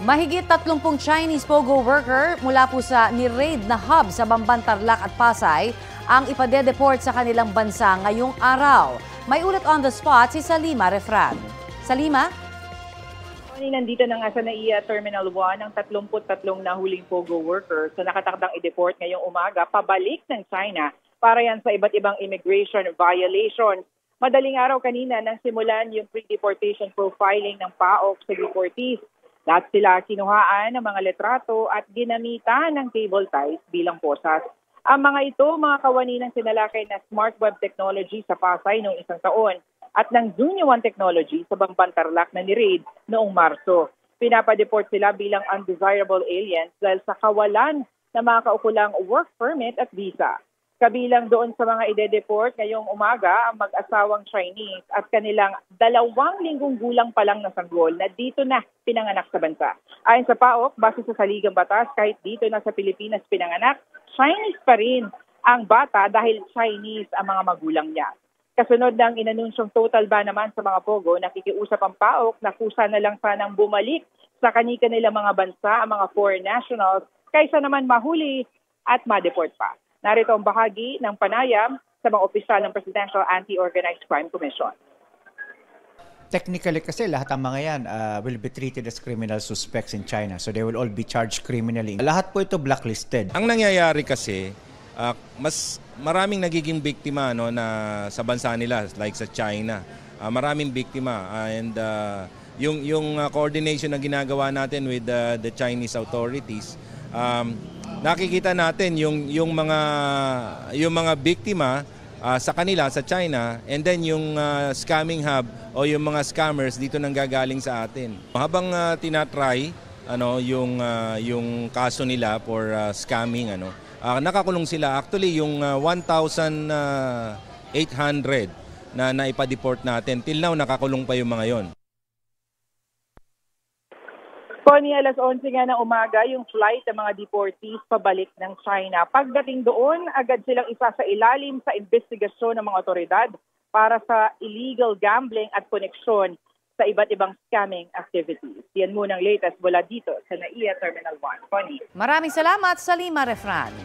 Mahigit 30 Chinese POGO worker mula po sa ni-raid na hub sa Bamban, Tarlac at Pasay ang ipade-deport sa kanilang bansa ngayong araw. May ulat on the spot si Salima Refran. Salima? Nandito na nga sa NAIA Terminal 1 ang 33 nahuling POGO workers na nakatakdang i-deport ngayong umaga pabalik ng China para yan sa iba't ibang immigration violations. Madaling araw kanina nang simulan yung pre-deportation profiling ng PAOK sa deportees. Lahat sila kinuhaan ng mga litrato at ginamitan ng cable ties bilang posas. Ang mga ito, mga kawani ng sinalakay na Smart Web Technology sa Pasay noong isang taon at ng Junior One Technology sa Bamban, Tarlac na ni-raid noong Marso. Pinapadeport sila bilang undesirable aliens dahil sa kawalan ng mga kaukulang work permit at visa. Kabilang doon sa mga ide-deport ngayong umaga ang mag-asawang Chinese at kanilang 2 linggong gulang pa lang na sanggol na dito na pinanganak sa bansa. Ayon sa PAOK, base sa saligang batas, kahit dito na sa Pilipinas pinanganak, Chinese pa rin ang bata dahil Chinese ang mga magulang niya. Kasunod ng inanunsyong total ban naman sa mga POGO, nakikiusap ang PAOK na kusa na lang sanang bumalik sa kanilang mga bansa ang mga foreign nationals kaysa naman mahuli at ma-deport pa. Narito ang bahagi ng panayam sa mga opisyal ng Presidential Anti-Organized Crime Commission. Technically kasi lahat ng mga yan will be treated as criminal suspects in China. So they will all be charged criminally. Lahat po ito blacklisted. Ang nangyayari kasi, mas maraming nagiging biktima na sa bansa nila like sa China. Maraming biktima and yung coordination na ginagawa natin with the Chinese authorities, nakikita natin yung mga biktima sa kanila sa China and then yung scamming hub o yung mga scammers dito nang gagaling sa atin. Habang tinatry yung kaso nila for scamming nakakulong sila. Actually yung 1,800 na naipa-deport natin till now nakakulong pa yung mga yon. Connie, alas 11 nga ng umaga, yung flight ng mga deportees pabalik ng China. Pagdating doon, agad silang isa sa ilalim sa investigasyon ng mga otoridad para sa illegal gambling at koneksyon sa iba't ibang scamming activities. Yan muna ang latest mula dito sa NAIA Terminal 1. Connie. Maraming salamat, Salima Refran.